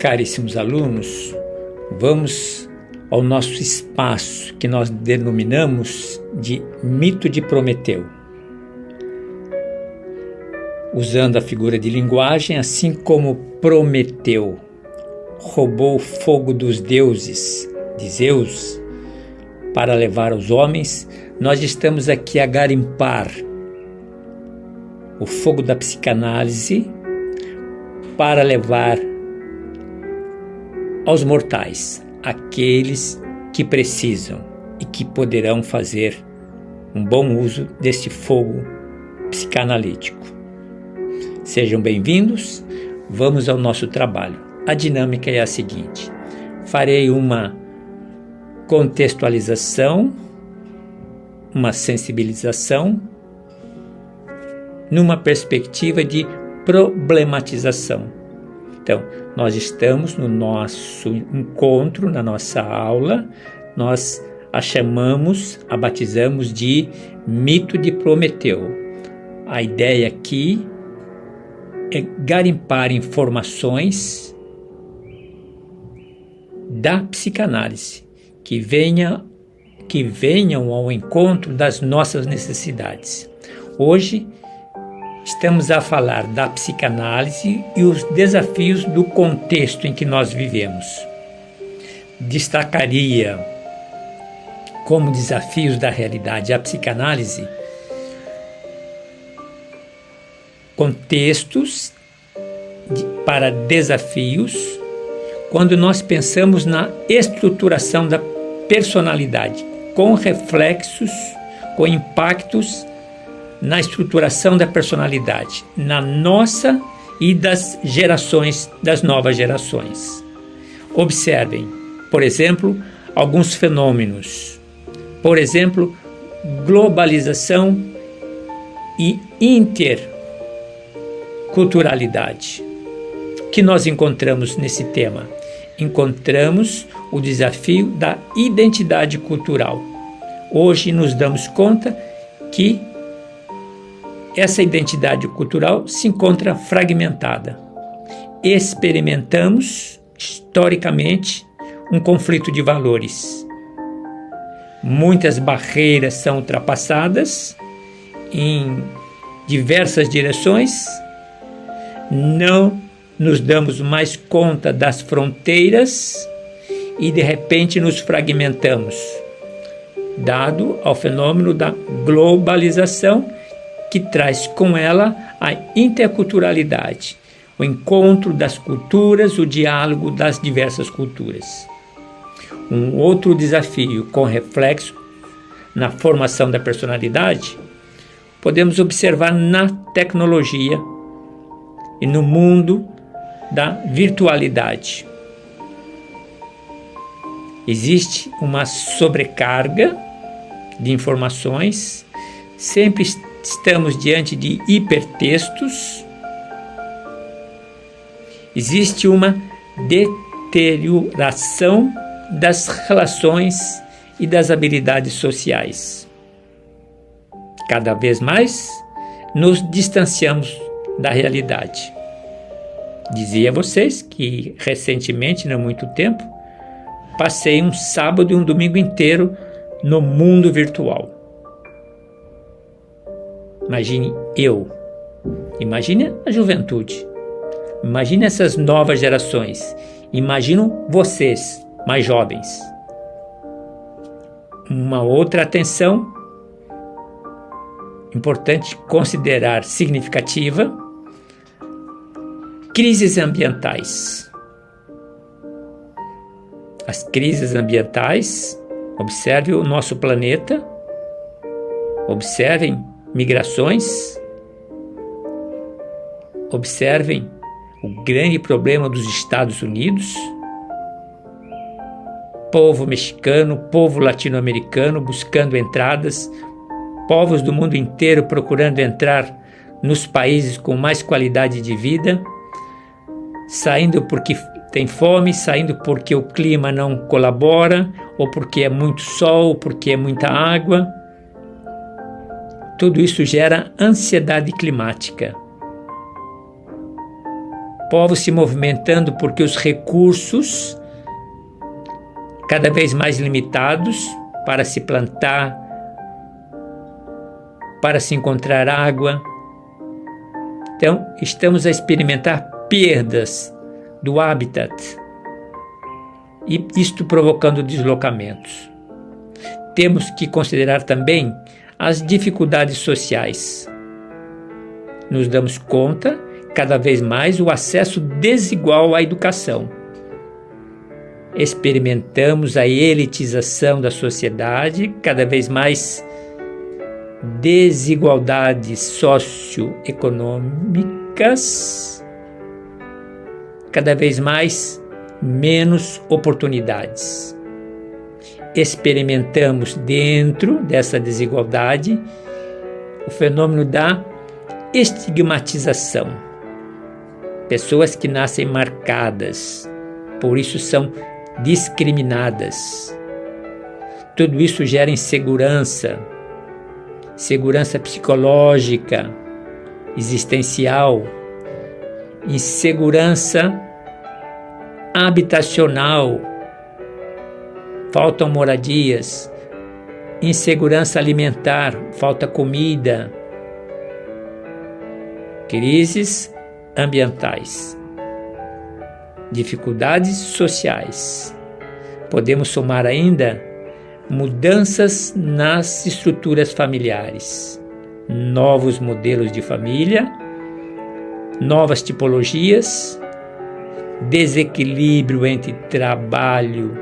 Caríssimos alunos, vamos ao nosso espaço que nós denominamos de mito de Prometeu. Usando a figura de linguagem, assim como Prometeu roubou o fogo dos deuses, de Zeus, para levar aos homens, nós estamos aqui a garimpar o fogo da psicanálise para levar aos mortais, aqueles que precisam e que poderão fazer um bom uso deste fogo psicanalítico. Sejam bem-vindos, vamos ao nosso trabalho. A dinâmica é a seguinte: farei uma contextualização, uma sensibilização, numa perspectiva de problematização. Então, nós estamos no nosso encontro, na nossa aula, nós a batizamos de mito de Prometeu. A ideia aqui é garimpar informações da psicanálise que venham ao encontro das nossas necessidades. Hoje estamos a falar da psicanálise e os desafios do contexto em que nós vivemos. Destacaria como desafios da realidade a psicanálise contextos para desafios quando nós pensamos na estruturação da personalidade, com reflexos, com impactos na estruturação da personalidade, na nossa e das novas gerações. Observem, por exemplo, alguns fenômenos. Por exemplo, globalização e interculturalidade. O que nós encontramos nesse tema? Encontramos o desafio da identidade cultural. Hoje nos damos conta que essa identidade cultural se encontra fragmentada. Experimentamos, historicamente, um conflito de valores. Muitas barreiras são ultrapassadas em diversas direções. Não nos damos mais conta das fronteiras e, de repente, nos fragmentamos, dado ao fenômeno da globalização, que traz com ela a interculturalidade, o encontro das culturas, o diálogo das diversas culturas. Um outro desafio com reflexo na formação da personalidade, podemos observar na tecnologia e no mundo da virtualidade. Existe uma sobrecarga de informações, sempre estamos diante de hipertextos, existe uma deterioração das relações e das habilidades sociais. Cada vez mais nos distanciamos da realidade. Dizia a vocês que recentemente, não há muito tempo, passei um sábado e um domingo inteiro no mundo virtual. Imagine a juventude, imagine essas novas gerações, imagino vocês, mais jovens. Uma outra atenção importante considerar significativa: crises ambientais. As crises ambientais, observe o nosso planeta, observem migrações, observem o grande problema dos Estados Unidos, povo mexicano, povo latino-americano buscando entradas, povos do mundo inteiro procurando entrar nos países com mais qualidade de vida, saindo porque tem fome, saindo porque o clima não colabora, ou porque é muito sol, ou porque é muita água. Tudo isso gera ansiedade climática. povos se movimentando porque os recursos cada vez mais limitados para se plantar, para se encontrar água. Então, estamos a experimentar perdas do habitat e isto provocando deslocamentos. Temos que considerar também as dificuldades sociais. Nos damos conta, cada vez mais, o acesso desigual à educação. Experimentamos a elitização da sociedade, cada vez mais desigualdades socioeconômicas, cada vez mais menos oportunidades. Experimentamos dentro dessa desigualdade o fenômeno da estigmatização. Pessoas que nascem marcadas, por isso são discriminadas. Tudo isso gera insegurança, insegurança psicológica, existencial, insegurança habitacional, faltam moradias, insegurança alimentar, falta comida, crises ambientais, dificuldades sociais. Podemos somar ainda mudanças nas estruturas familiares, novos modelos de família, novas tipologias, desequilíbrio entre trabalho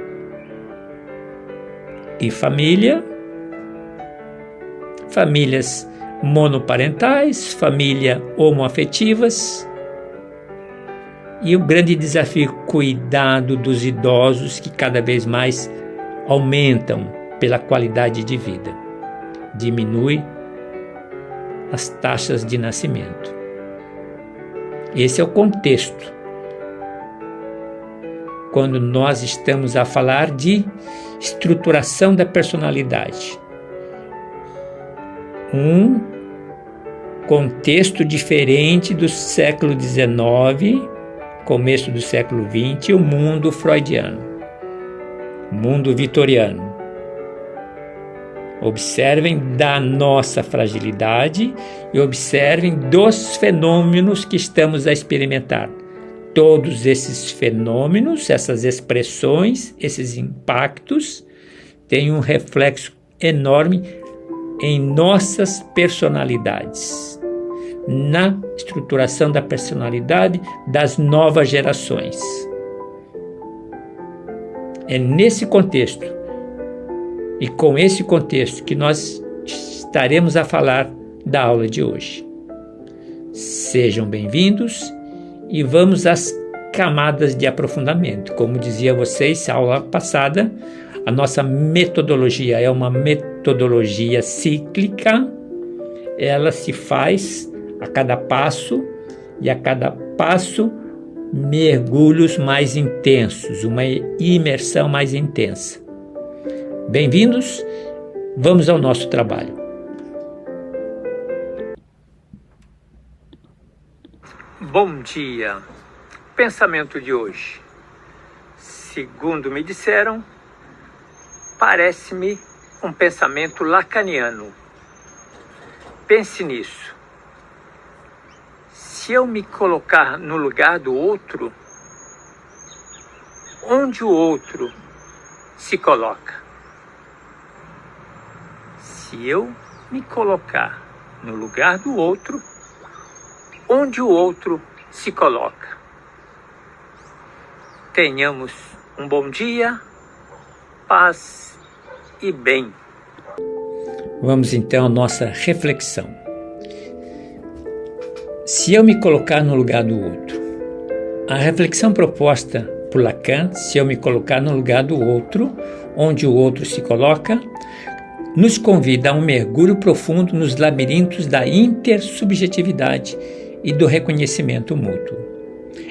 e família, famílias monoparentais, família homoafetivas e o grande desafio, cuidado dos idosos, que cada vez mais aumentam pela qualidade de vida. Diminui as taxas de nascimento. Esse é o contexto quando nós estamos a falar de estruturação da personalidade. Um contexto diferente do século XIX, começo do século XX, o mundo freudiano, o mundo vitoriano. Observem da nossa fragilidade e observem dos fenômenos que estamos a experimentar. Todos esses fenômenos, essas expressões, esses impactos têm um reflexo enorme em nossas personalidades, na estruturação da personalidade das novas gerações. É nesse contexto e com esse contexto que nós estaremos a falar da aula de hoje. Sejam bem-vindos e vamos às camadas de aprofundamento. Como dizia a vocês, a aula passada, a nossa metodologia é uma metodologia cíclica. Ela se faz a cada passo e a cada passo mergulhos mais intensos, uma imersão mais intensa. Bem-vindos, vamos ao nosso trabalho. Bom dia. Pensamento de hoje. Segundo me disseram, parece-me um pensamento lacaniano. Pense nisso. Se eu me colocar no lugar do outro, onde o outro se coloca? Se eu me colocar no lugar do outro, onde o outro se coloca? Tenhamos um bom dia, paz e bem. Vamos então à nossa reflexão. Se eu me colocar no lugar do outro, a reflexão proposta por Lacan, se eu me colocar no lugar do outro, onde o outro se coloca, nos convida a um mergulho profundo nos labirintos da intersubjetividade e do reconhecimento mútuo.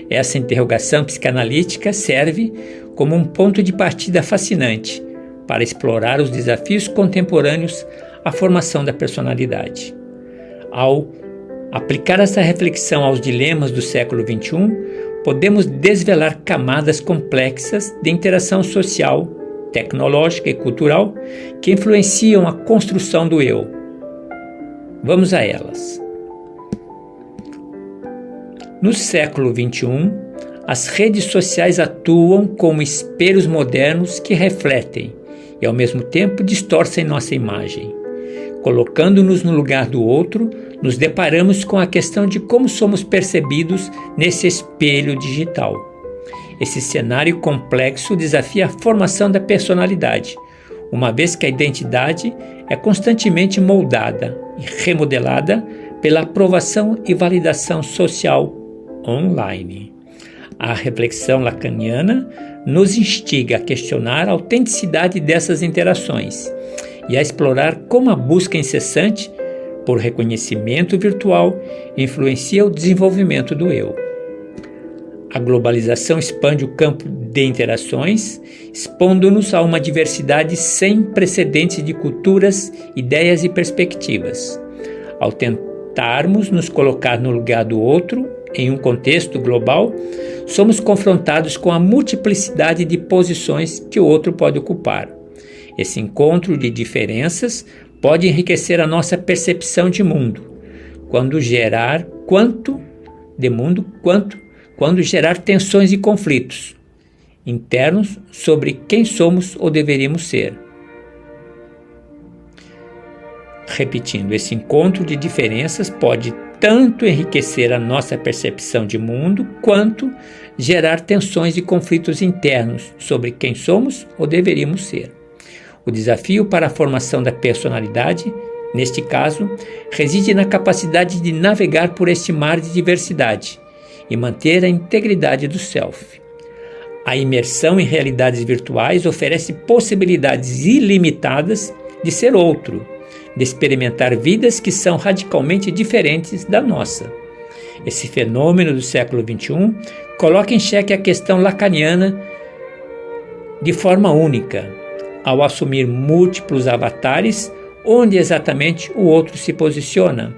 Essa interrogação psicanalítica serve como um ponto de partida fascinante para explorar os desafios contemporâneos à formação da personalidade. Ao aplicar essa reflexão aos dilemas do século XXI, podemos desvelar camadas complexas de interação social, tecnológica e cultural que influenciam a construção do eu. Vamos a elas. No século XXI, as redes sociais atuam como espelhos modernos que refletem e, ao mesmo tempo, distorcem nossa imagem. Colocando-nos no lugar do outro, nos deparamos com a questão de como somos percebidos nesse espelho digital. Esse cenário complexo desafia a formação da personalidade, uma vez que a identidade é constantemente moldada e remodelada pela aprovação e validação social online. A reflexão lacaniana nos instiga a questionar a autenticidade dessas interações e a explorar como a busca incessante por reconhecimento virtual influencia o desenvolvimento do eu. A globalização expande o campo de interações, expondo-nos a uma diversidade sem precedentes de culturas, ideias e perspectivas. Ao tentarmos nos colocar no lugar do outro, em um contexto global, somos confrontados com a multiplicidade de posições que o outro pode ocupar. Esse encontro de diferenças pode enriquecer a nossa percepção de mundo, quando gerar tensões e conflitos internos sobre quem somos ou deveríamos ser. Repetindo, esse encontro de diferenças pode tanto enriquecer a nossa percepção de mundo, quanto gerar tensões e conflitos internos sobre quem somos ou deveríamos ser. O desafio para a formação da personalidade, neste caso, reside na capacidade de navegar por este mar de diversidade e manter a integridade do self. A imersão em realidades virtuais oferece possibilidades ilimitadas de ser outro, de experimentar vidas que são radicalmente diferentes da nossa. Esse fenômeno do século XXI coloca em xeque a questão lacaniana de forma única, ao assumir múltiplos avatares, onde exatamente o outro se posiciona.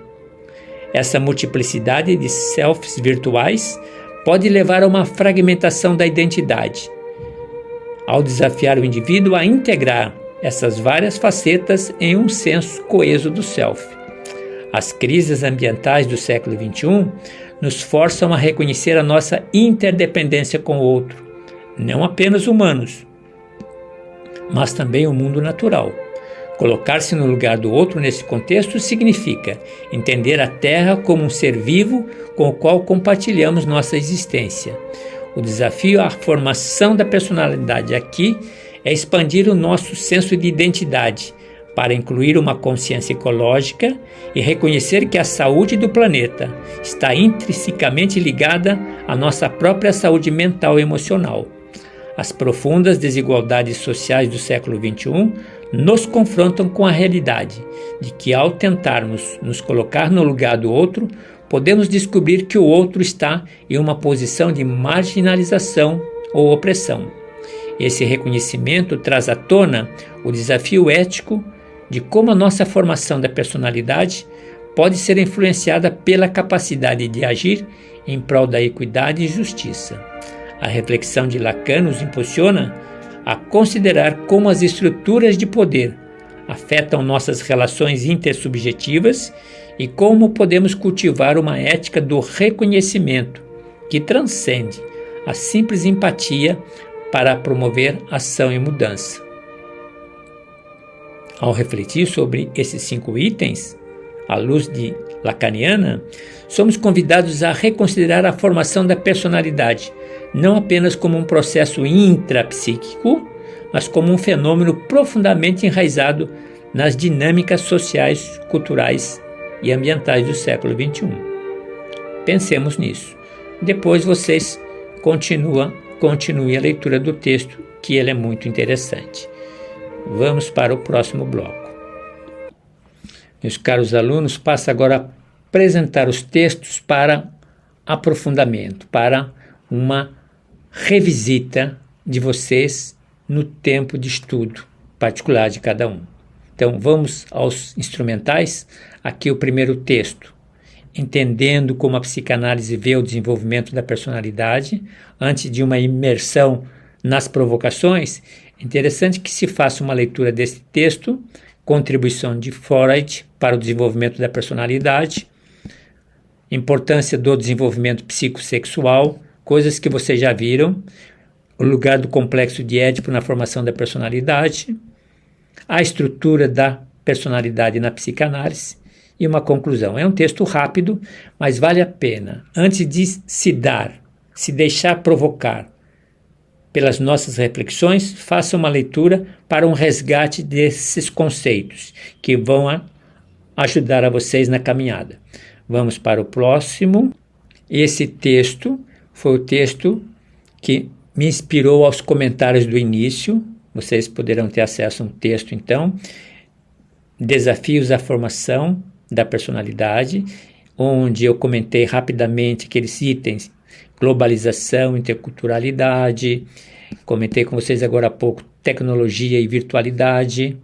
Essa multiplicidade de selfies virtuais pode levar a uma fragmentação da identidade, ao desafiar o indivíduo a integrar essas várias facetas em um senso coeso do self. As crises ambientais do século XXI nos forçam a reconhecer a nossa interdependência com o outro, não apenas humanos, mas também o mundo natural. Colocar-se no lugar do outro nesse contexto significa entender a Terra como um ser vivo com o qual compartilhamos nossa existência. O desafio à formação da personalidade aqui é expandir o nosso senso de identidade para incluir uma consciência ecológica e reconhecer que a saúde do planeta está intrinsecamente ligada à nossa própria saúde mental e emocional. As profundas desigualdades sociais do século XXI nos confrontam com a realidade de que, ao tentarmos nos colocar no lugar do outro, podemos descobrir que o outro está em uma posição de marginalização ou opressão. Esse reconhecimento traz à tona o desafio ético de como a nossa formação da personalidade pode ser influenciada pela capacidade de agir em prol da equidade e justiça. A reflexão de Lacan nos impulsiona a considerar como as estruturas de poder afetam nossas relações intersubjetivas e como podemos cultivar uma ética do reconhecimento que transcende a simples empatia para promover ação e mudança. Ao refletir sobre esses 5 itens, à luz de lacaniana, somos convidados a reconsiderar a formação da personalidade, não apenas como um processo intrapsíquico, mas como um fenômeno profundamente enraizado nas dinâmicas sociais, culturais e ambientais do século XXI. Pensemos nisso. Depois vocês continuem a leitura do texto, que ele é muito interessante. Vamos para o próximo bloco. Meus caros alunos, passo agora a apresentar os textos para aprofundamento, para uma revisita de vocês no tempo de estudo particular de cada um. Então, vamos aos instrumentais. Aqui o primeiro texto. entendendo como a psicanálise vê o desenvolvimento da personalidade, antes de uma imersão nas provocações, é interessante que se faça uma leitura desse texto, Contribuição de Freud para o desenvolvimento da personalidade, importância do desenvolvimento psicossexual, coisas que vocês já viram, o lugar do complexo de Édipo na formação da personalidade, a estrutura da personalidade na psicanálise e uma conclusão. É um texto rápido, mas vale a pena. Antes de se deixar provocar pelas nossas reflexões, faça uma leitura para um resgate desses conceitos que vão ajudar a vocês na caminhada. Vamos para o próximo. Esse texto foi o texto que me inspirou aos comentários do início. Vocês poderão ter acesso a um texto, então. Desafios à formação da personalidade, onde eu comentei rapidamente aqueles itens: globalização, interculturalidade, comentei com vocês agora há pouco tecnologia e virtualidade,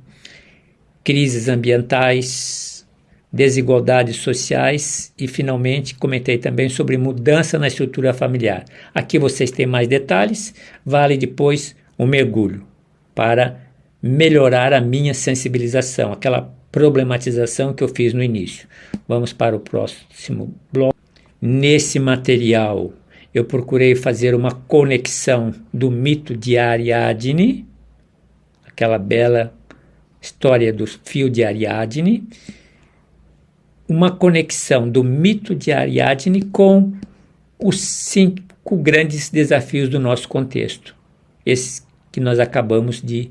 crises ambientais, desigualdades sociais e, finalmente, comentei também sobre mudança na estrutura familiar. Aqui vocês têm mais detalhes, vale depois um mergulho para melhorar a minha sensibilização, aquela problematização que eu fiz no início. Vamos para o próximo bloco. Nesse material, eu procurei fazer uma conexão do mito de Ariadne, aquela bela história do fio de Ariadne, uma conexão do mito de Ariadne com os 5 grandes desafios do nosso contexto, esses que nós acabamos de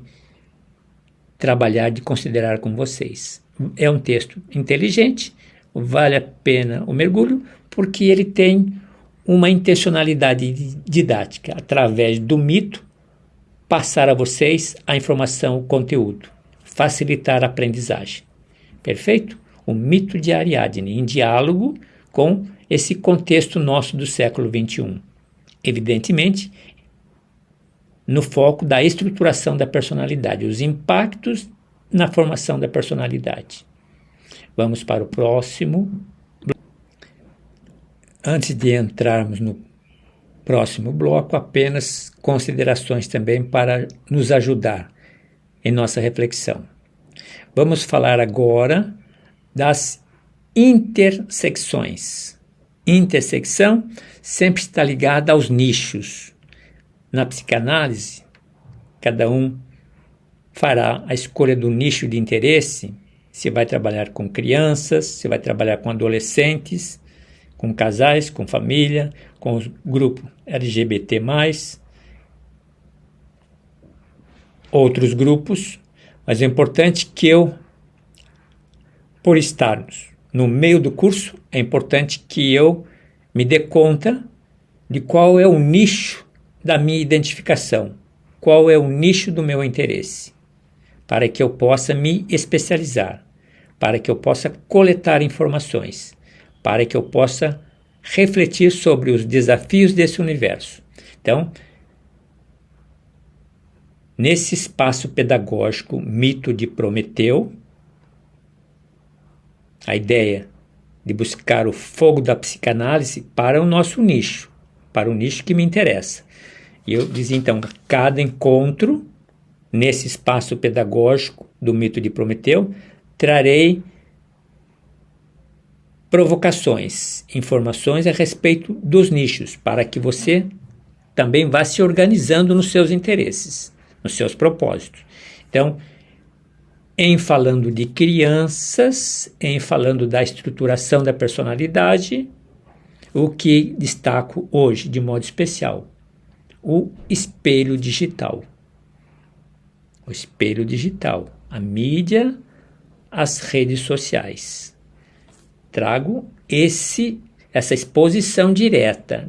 trabalhar, de considerar com vocês. É um texto inteligente, vale a pena o mergulho, porque ele tem uma intencionalidade didática, através do mito, passar a vocês a informação, o conteúdo, facilitar a aprendizagem. Perfeito? O mito de Ariadne, em diálogo com esse contexto nosso do século XXI. Evidentemente, no foco da estruturação da personalidade, os impactos na formação da personalidade. Vamos para o próximo. Antes de entrarmos no próximo bloco, apenas considerações também para nos ajudar em nossa reflexão. Vamos falar agora das intersecções. Intersecção sempre está ligada aos nichos. Na psicanálise, cada um fará a escolha do nicho de interesse. Se vai trabalhar com crianças, se vai trabalhar com adolescentes, com casais, com família, com o grupo LGBT+, outros grupos. Mas é importante que por estarmos no meio do curso, é importante que eu me dê conta de qual é o nicho da minha identificação, qual é o nicho do meu interesse, para que eu possa me especializar, para que eu possa coletar informações, para que eu possa refletir sobre os desafios desse universo. Então, nesse espaço pedagógico, mito de Prometeu, a ideia de buscar o fogo da psicanálise para o nosso nicho, para o nicho que me interessa. E eu dizia, então, cada encontro, nesse espaço pedagógico do mito de Prometeu, trarei provocações, informações a respeito dos nichos, para que você também vá se organizando nos seus interesses, nos seus propósitos. Então, em falando de crianças, em falando da estruturação da personalidade, o que destaco hoje de modo especial? O espelho digital. O espelho digital, a mídia, as redes sociais. Trago essa exposição direta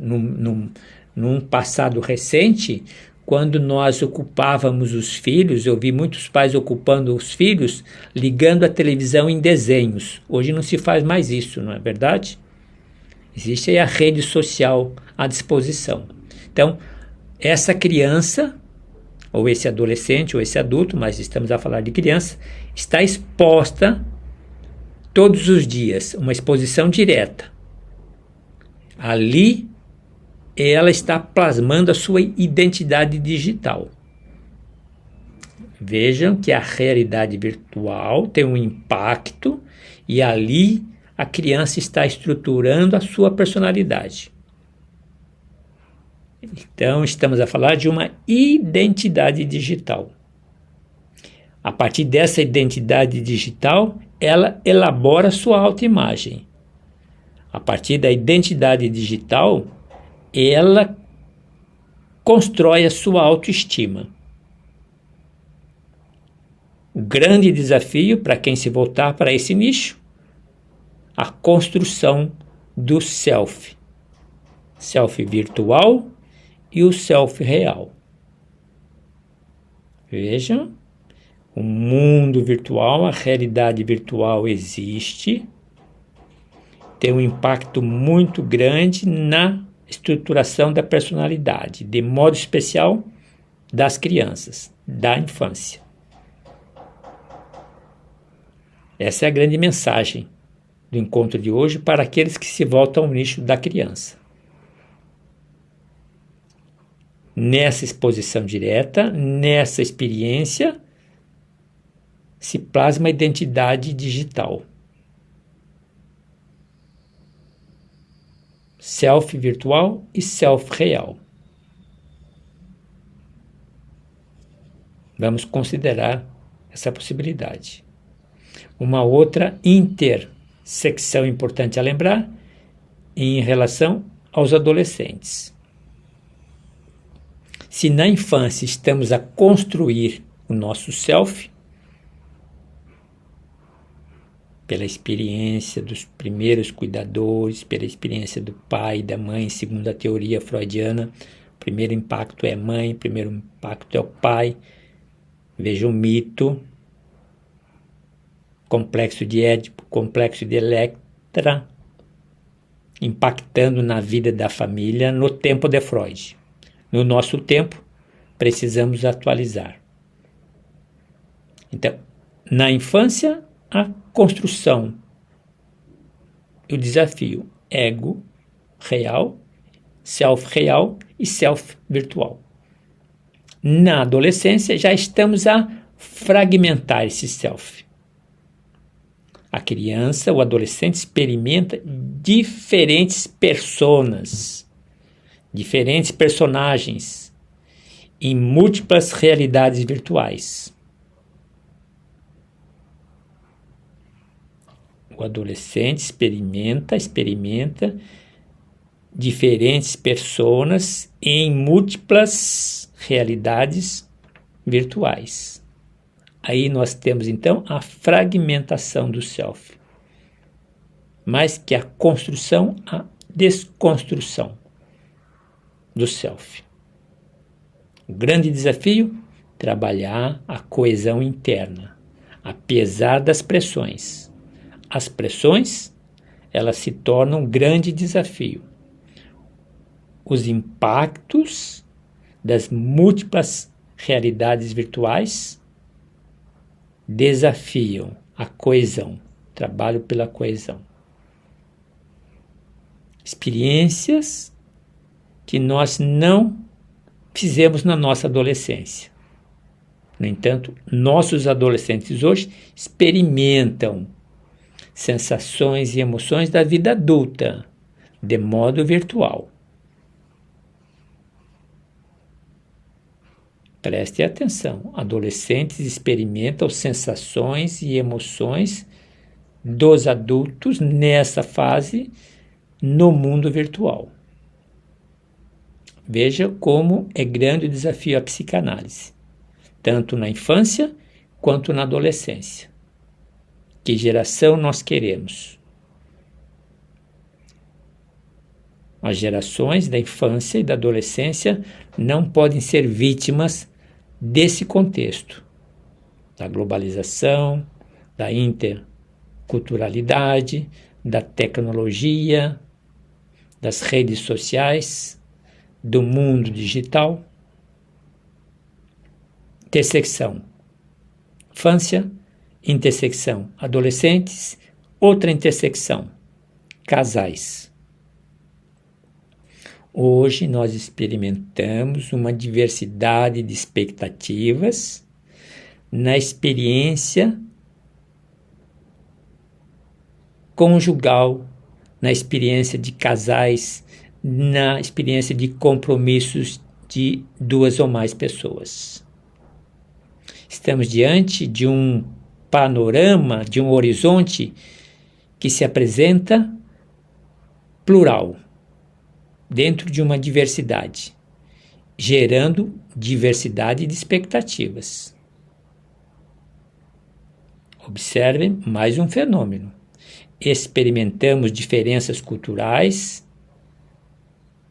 num passado recente, quando nós ocupávamos os filhos. Eu vi muitos pais ocupando os filhos, ligando a televisão em desenhos. Hoje não se faz mais isso, não é verdade? Existe aí a rede social à disposição. Então, essa criança, ou esse adolescente, ou esse adulto, mas estamos a falar de criança, está exposta todos os dias, uma exposição direta Ali, ela está plasmando a sua identidade digital. Vejam que a realidade virtual tem um impacto e ali a criança está estruturando a sua personalidade. Então, estamos a falar de uma identidade digital. A partir dessa identidade digital, ela elabora sua autoimagem. A partir da identidade digital, ela constrói a sua autoestima. O grande desafio para quem se voltar para esse nicho, a construção do self. Self virtual e o self real. Vejam, o mundo virtual, a realidade virtual existe, tem um impacto muito grande na estruturação da personalidade, de modo especial das crianças, da infância. Essa é a grande mensagem do encontro de hoje para aqueles que se voltam ao nicho da criança. Nessa exposição direta, nessa experiência, se plasma a identidade digital. Self virtual e self real. Vamos considerar essa possibilidade. Uma outra intersecção importante a lembrar em relação aos adolescentes. Se na infância estamos a construir o nosso self, pela experiência dos primeiros cuidadores, pela experiência do pai e da mãe, segundo a teoria freudiana, o primeiro impacto é a mãe, o primeiro impacto é o pai. Veja o mito, complexo de Édipo, complexo de Electra, impactando na vida da família no tempo de Freud. No nosso tempo, precisamos atualizar. Então, na infância, a construção e o desafio ego real, self real e self virtual. Na adolescência, já estamos a fragmentar esse self. A criança, o adolescente experimenta diferentes personas, diferentes personagens em múltiplas realidades virtuais. O adolescente experimenta diferentes personas em múltiplas realidades virtuais. Aí nós temos então a fragmentação do self. Mais que a construção, a desconstrução do self. O grande desafio, trabalhar a coesão interna, apesar das pressões. As pressões, elas se tornam um grande desafio. Os impactos das múltiplas realidades virtuais desafiam a coesão, trabalho pela coesão. Experiências que nós não fizemos na nossa adolescência. No entanto, nossos adolescentes hoje experimentam sensações e emoções da vida adulta, de modo virtual. Preste atenção, adolescentes experimentam sensações e emoções dos adultos nessa fase no mundo virtual. Veja como é grande o desafio a psicanálise, tanto na infância quanto na adolescência. Que geração nós queremos? As gerações da infância e da adolescência não podem ser vítimas desse contexto, da globalização, da interculturalidade, da tecnologia, das redes sociais, do mundo digital. Intersecção, infância, intersecção, adolescentes, outra intersecção, casais. Hoje nós experimentamos uma diversidade de expectativas na experiência conjugal, na experiência de casais, na experiência de compromissos de duas ou mais pessoas. Estamos diante de um panorama, de um horizonte que se apresenta plural, dentro de uma diversidade, gerando diversidade de expectativas. Observem mais um fenômeno. Experimentamos diferenças culturais,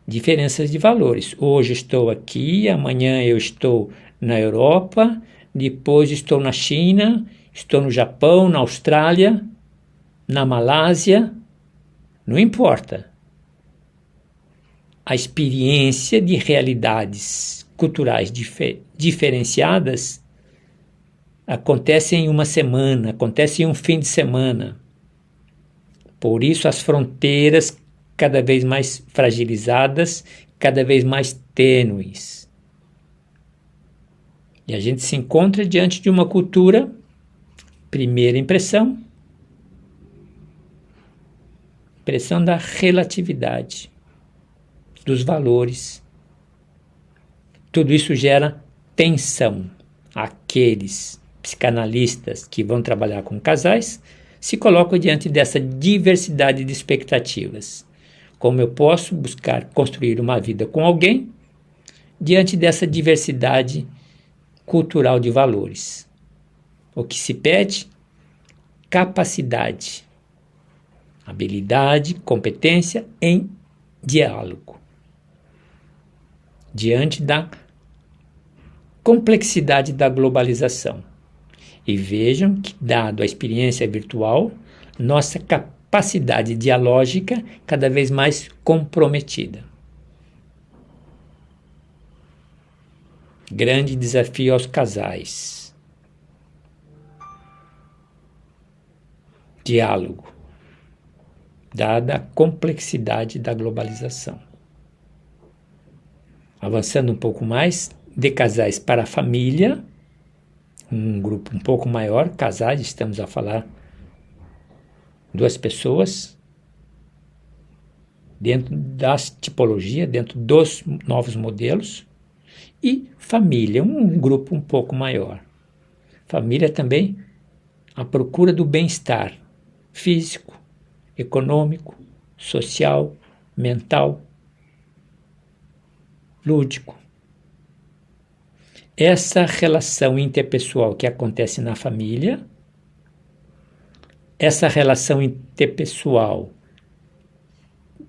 diferenças de valores. Hoje estou aqui, amanhã eu estou na Europa, depois estou na China, estou no Japão, na Austrália, na Malásia. Não importa. A experiência de realidades culturais diferenciadas acontece em uma semana, acontece em um fim de semana. Por isso as fronteiras cada vez mais fragilizadas, cada vez mais tênues. E a gente se encontra diante de uma cultura, primeira impressão da relatividade, dos valores. Tudo isso gera tensão. Aqueles psicanalistas que vão trabalhar com casais se colocam diante dessa diversidade de expectativas. Como eu posso buscar construir uma vida com alguém diante dessa diversidade cultural de valores? O que se pede? Capacidade, habilidade, competência em diálogo. Diante da complexidade da globalização. E vejam que, dado a experiência virtual, nossa capacidade dialógica cada vez mais comprometida. Grande desafio aos casais. Diálogo, dada a complexidade da globalização. Avançando um pouco mais, de casais para a família, um grupo um pouco maior, casais, estamos a falar duas pessoas, dentro das tipologias, dentro dos novos modelos, e família, um grupo um pouco maior. Família também, a procura do bem-estar físico, econômico, social, mental, lúdico. Essa relação interpessoal que acontece na família, essa relação interpessoal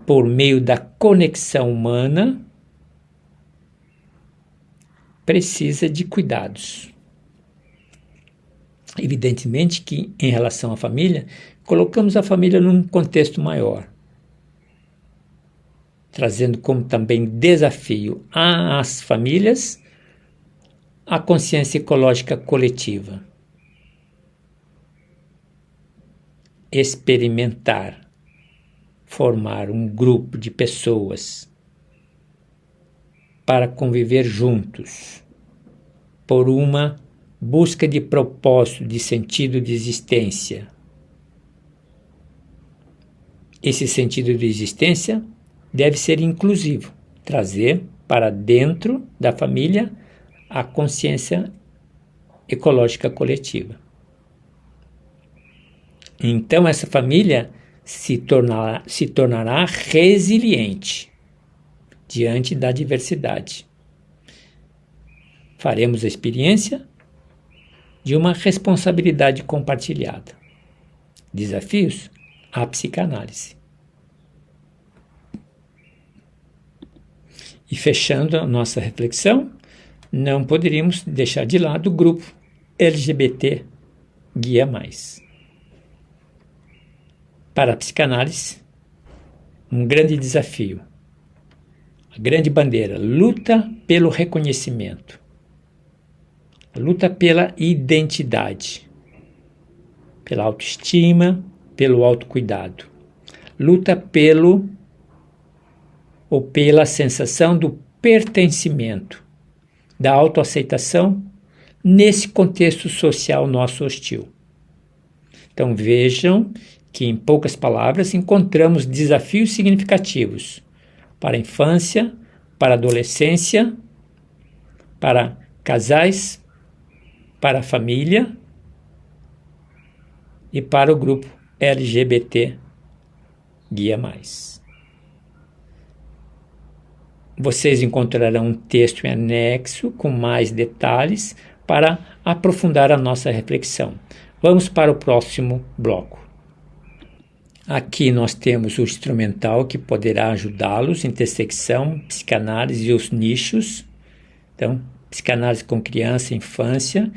por meio da conexão humana, precisa de cuidados. Evidentemente que, em relação à família, colocamos a família num contexto maior, trazendo como também desafio às famílias a consciência ecológica coletiva. Experimentar, formar um grupo de pessoas para conviver juntos, por uma busca de propósito, de sentido de existência. Esse sentido de existência deve ser inclusivo, trazer para dentro da família a consciência ecológica coletiva. Então essa família se tornará resiliente diante da diversidade. Faremos a experiência de uma responsabilidade compartilhada. Desafios? A psicanálise. E fechando a nossa reflexão, não poderíamos deixar de lado o grupo LGBT Guia Mais. Para a psicanálise, um grande desafio, a grande bandeira, luta pelo reconhecimento, luta pela identidade, pela autoestima, pelo autocuidado, luta pelo ou pela sensação do pertencimento, da autoaceitação nesse contexto social nosso hostil. Então vejam que, em poucas palavras, encontramos desafios significativos para a infância, para a adolescência, para casais, para a família e para o grupo LGBT Guia Mais. Vocês encontrarão um texto em anexo com mais detalhes para aprofundar a nossa reflexão. Vamos para o próximo bloco. Aqui nós temos o instrumental que poderá ajudá-los, intersecção, psicanálise e os nichos. Então, psicanálise com criança e infância,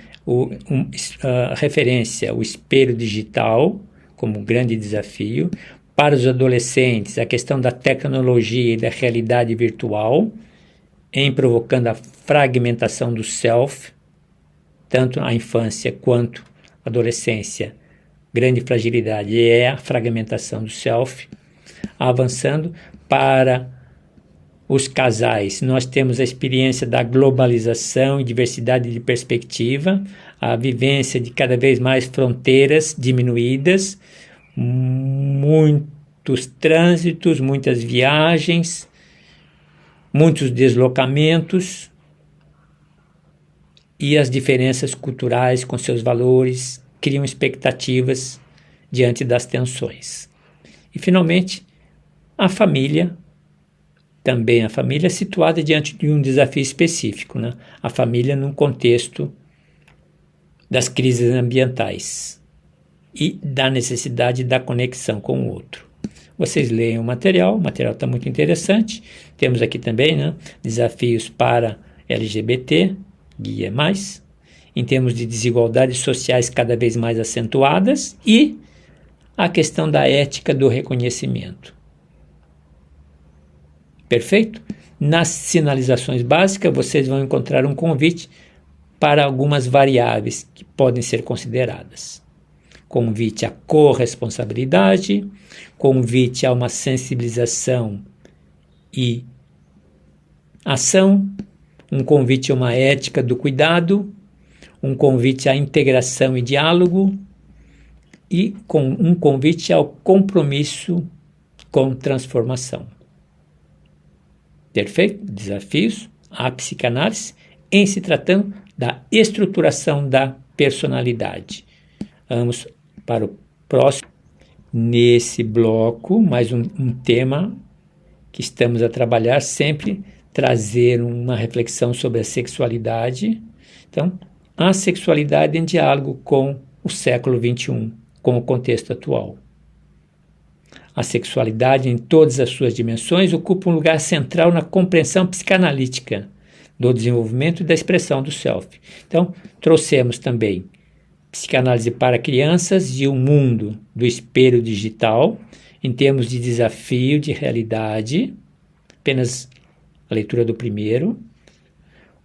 a referência, o espelho digital como grande desafio. Para os adolescentes, a questão da tecnologia e da realidade virtual, em provocando a fragmentação do self, tanto a infância quanto a adolescência. Grande fragilidade é a fragmentação do self. Avançando para os casais, nós temos a experiência da globalização e diversidade de perspectiva, a vivência de cada vez mais fronteiras diminuídas, muitos trânsitos, muitas viagens, muitos deslocamentos e as diferenças culturais com seus valores criam expectativas diante das tensões. E, finalmente, a família, também a família situada diante de um desafio específico, né? A família num contexto das crises ambientais e da necessidade da conexão com o outro. Vocês leem o material está muito interessante. Temos aqui também, né, desafios para LGBT, Guia Mais, em termos de desigualdades sociais cada vez mais acentuadas e a questão da ética do reconhecimento. Perfeito? Nas sinalizações básicas, vocês vão encontrar um convite para algumas variáveis que podem ser consideradas. Convite à corresponsabilidade, convite a uma sensibilização e ação, um convite a uma ética do cuidado, um convite à integração e diálogo e um convite ao compromisso com transformação. Perfeito? Desafios à psicanálise em se tratando da estruturação da personalidade. Vamos para o próximo. Nesse bloco, mais um tema que estamos a trabalhar, sempre trazer uma reflexão sobre a sexualidade. Então, a sexualidade em diálogo com o século XXI, com o contexto atual. A sexualidade, em todas as suas dimensões, ocupa um lugar central na compreensão psicanalítica do desenvolvimento e da expressão do self. Então, trouxemos também psicanálise para crianças e o mundo do espelho digital, em termos de desafio, de realidade, apenas a leitura do primeiro.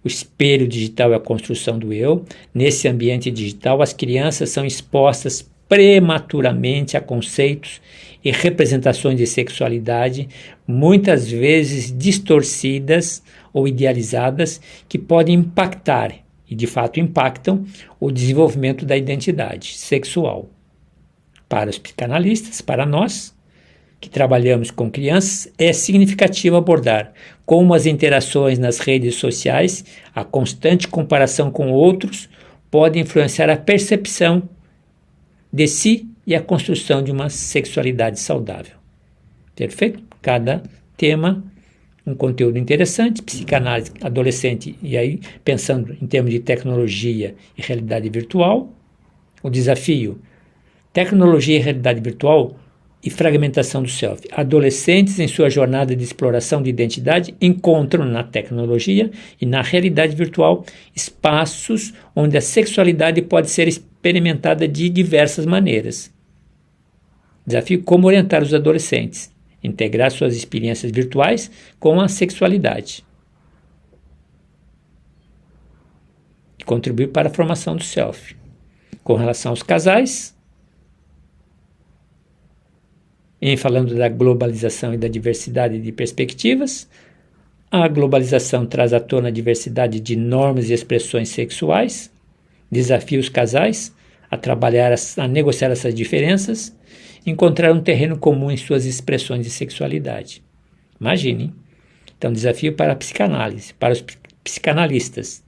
O espelho digital é a construção do eu. Nesse ambiente digital, as crianças são expostas prematuramente a conceitos e representações de sexualidade, muitas vezes distorcidas ou idealizadas, que podem impactar, e de fato impactam, o desenvolvimento da identidade sexual. Para os psicanalistas, para nós, que trabalhamos com crianças, é significativo abordar como as interações nas redes sociais, a constante comparação com outros, podem influenciar a percepção de si e a construção de uma sexualidade saudável. Perfeito? Cada tema, um conteúdo interessante, psicanálise adolescente, e aí pensando em termos de tecnologia e realidade virtual, o desafio, tecnologia e realidade virtual e fragmentação do self. Adolescentes, em sua jornada de exploração de identidade, encontram na tecnologia e na realidade virtual espaços onde a sexualidade pode ser experimentada de diversas maneiras. Desafio: como orientar os adolescentes, integrar suas experiências virtuais com a sexualidade e contribuir para a formação do self. Com relação aos casais, em falando da globalização e da diversidade de perspectivas. A globalização traz à tona a diversidade de normas e expressões sexuais, desafia os casais a trabalhar, a negociar essas diferenças, encontrar um terreno comum em suas expressões de sexualidade. Imagine. Então, desafio para a psicanálise, para os psicanalistas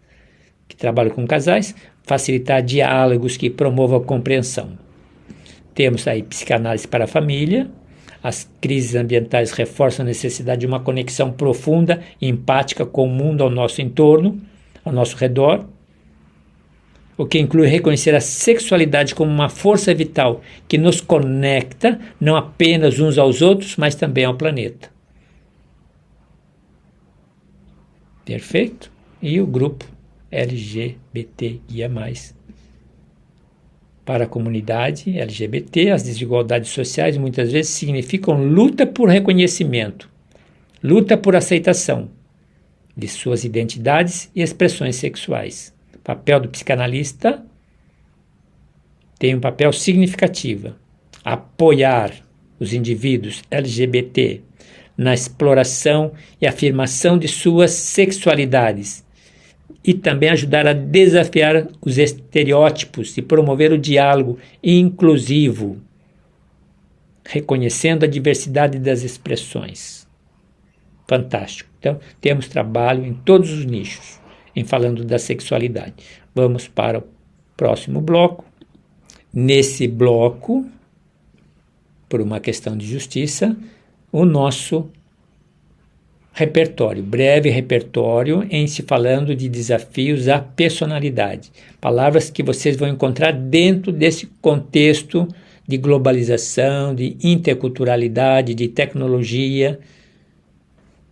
que trabalham com casais, facilitar diálogos que promovam a compreensão. Temos aí psicanálise para a família. As crises ambientais reforçam a necessidade de uma conexão profunda e empática com o mundo ao nosso entorno, ao nosso redor, o que inclui reconhecer a sexualidade como uma força vital que nos conecta não apenas uns aos outros, mas também ao planeta. Perfeito? E o grupo LGBTIA+. Para a comunidade LGBT, as desigualdades sociais muitas vezes significam luta por reconhecimento, luta por aceitação de suas identidades e expressões sexuais. O papel do psicanalista tem um papel significativo: apoiar os indivíduos LGBT na exploração e afirmação de suas sexualidades e também ajudar a desafiar os estereótipos e promover o diálogo inclusivo, reconhecendo a diversidade das expressões. Fantástico. Então, temos trabalho em todos os nichos, em falando da sexualidade. Vamos para o próximo bloco. Nesse bloco, por uma questão de justiça, o nosso repertório, breve repertório em se falando de desafios à personalidade. Palavras que vocês vão encontrar dentro desse contexto de globalização, de interculturalidade, de tecnologia,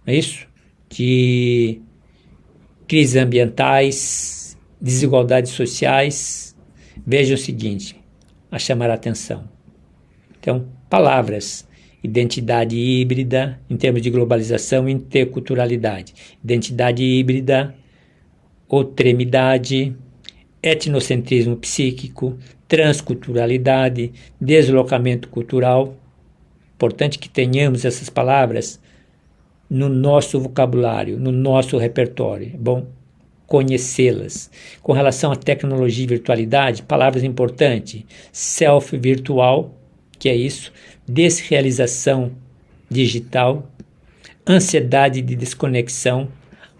é isso? De crises ambientais, desigualdades sociais. Veja o seguinte, a chamar a atenção. Então, palavras: identidade híbrida, em termos de globalização e interculturalidade. Identidade híbrida, outremidade, etnocentrismo psíquico, transculturalidade, deslocamento cultural. Importante que tenhamos essas palavras no nosso vocabulário, no nosso repertório. É bom conhecê-las. Com relação à tecnologia e virtualidade, palavras importantes: self virtual, que é isso, desrealização digital, ansiedade de desconexão,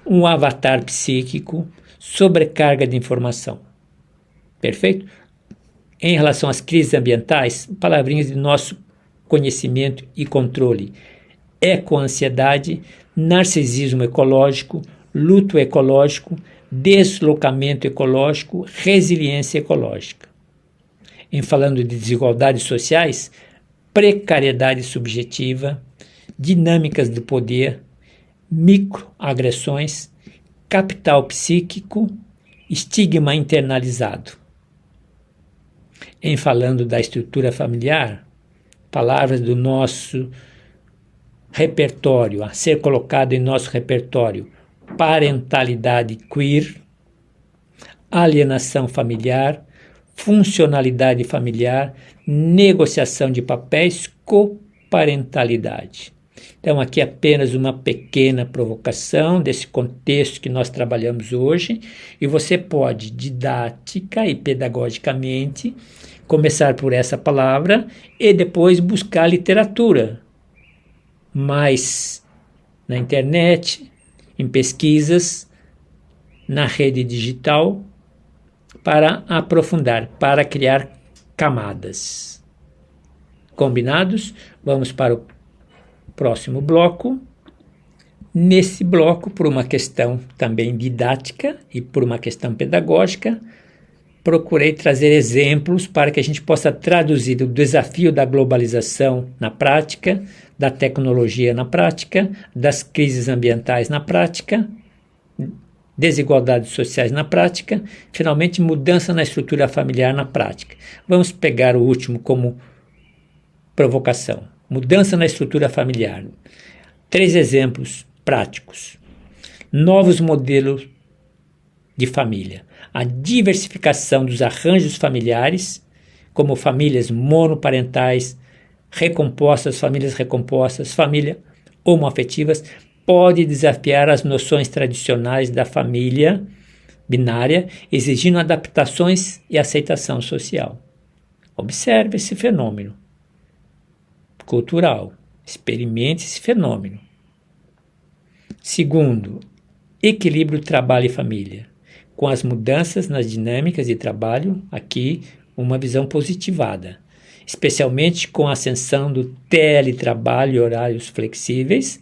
um avatar psíquico, sobrecarga de informação. Perfeito? Em relação às crises ambientais, palavrinhas de nosso conhecimento e controle: ecoansiedade, narcisismo ecológico, luto ecológico, deslocamento ecológico, resiliência ecológica. Em falando de desigualdades sociais, precariedade subjetiva, dinâmicas do poder, microagressões, capital psíquico, estigma internalizado. Em falando da estrutura familiar, palavras do nosso repertório, a ser colocado em nosso repertório: parentalidade queer, alienação familiar, funcionalidade familiar, negociação de papéis, coparentalidade. Então, aqui apenas uma pequena provocação desse contexto que nós trabalhamos hoje, e você pode, didática e pedagogicamente, começar por essa palavra e depois buscar literatura, mais na internet, em pesquisas, na rede digital, para aprofundar, para criar camadas. Combinados? Vamos para o próximo bloco. Nesse bloco, por uma questão também didática e por uma questão pedagógica, procurei trazer exemplos para que a gente possa traduzir o desafio da globalização na prática, da tecnologia na prática, das crises ambientais na prática, desigualdades sociais na prática, finalmente mudança na estrutura familiar na prática. Vamos pegar o último como provocação. Mudança na estrutura familiar. 3 exemplos práticos. Novos modelos de família. A diversificação dos arranjos familiares, como famílias monoparentais, famílias recompostas, família homoafetivas, pode desafiar as noções tradicionais da família binária, exigindo adaptações e aceitação social. Observe esse fenômeno cultural, experimente esse fenômeno. Segundo, equilíbrio trabalho e família. Com as mudanças nas dinâmicas de trabalho, aqui uma visão positivada, especialmente com a ascensão do teletrabalho e horários flexíveis,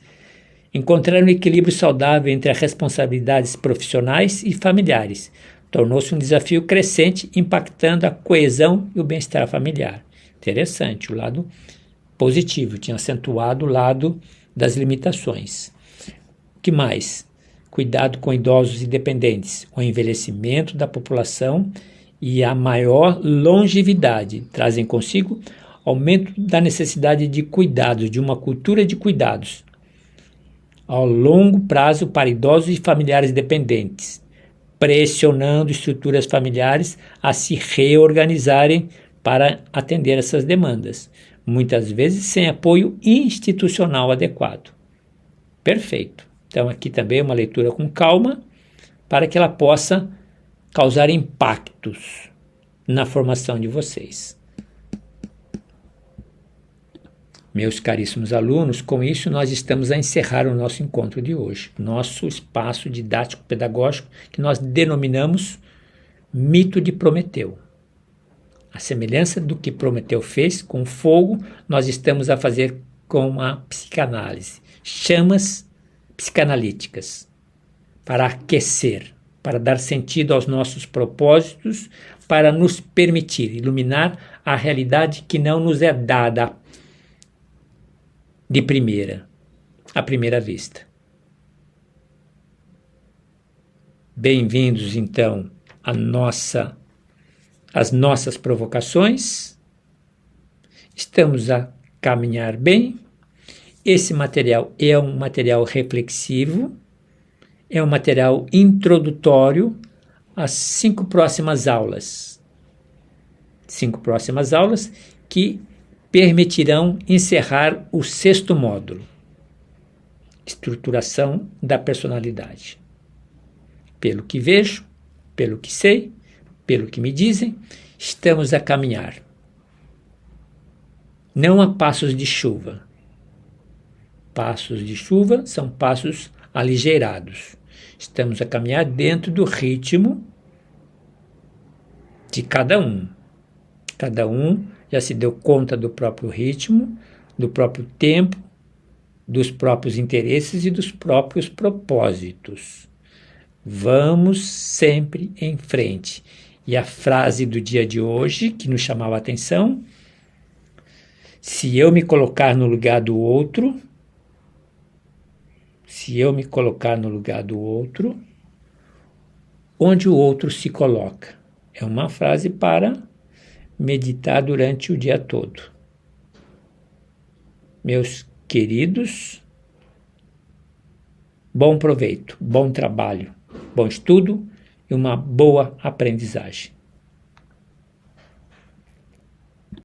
encontrar um equilíbrio saudável entre as responsabilidades profissionais e familiares tornou-se um desafio crescente, impactando a coesão e o bem-estar familiar. Interessante, o lado positivo, tinha acentuado o lado das limitações. O que mais? Cuidado com idosos e dependentes, o envelhecimento da população e a maior longevidade trazem consigo aumento da necessidade de cuidados, de uma cultura de cuidados ao longo prazo para idosos e familiares dependentes, pressionando estruturas familiares a se reorganizarem para atender essas demandas, muitas vezes sem apoio institucional adequado. Perfeito. Então aqui também uma leitura com calma para que ela possa causar impactos na formação de vocês. Meus caríssimos alunos, com isso nós estamos a encerrar o nosso encontro de hoje, nosso espaço didático-pedagógico que nós denominamos Mito de Prometeu. A semelhança do que Prometeu fez com o fogo, nós estamos a fazer com a psicanálise. Chamas psicanalíticas para aquecer, para dar sentido aos nossos propósitos, para nos permitir iluminar a realidade que não nos é dada de à primeira vista. Bem-vindos, então, às nossas provocações. Estamos a caminhar bem. Esse material é um material reflexivo, é um material introdutório às 5 próximas aulas. 5 próximas aulas que permitirão encerrar o 6º módulo, estruturação da personalidade. Pelo que vejo, pelo que sei, pelo que me dizem, estamos a caminhar. Não a passos de chuva. Passos de chuva são passos aligeirados. Estamos a caminhar dentro do ritmo de cada um. Cada um já se deu conta do próprio ritmo, do próprio tempo, dos próprios interesses e dos próprios propósitos. Vamos sempre em frente. E a frase do dia de hoje, que nos chamava a atenção: se eu me colocar no lugar do outro, onde o outro se coloca? É uma frase para meditar durante o dia todo. Meus queridos, bom proveito, bom trabalho, bom estudo e uma boa aprendizagem.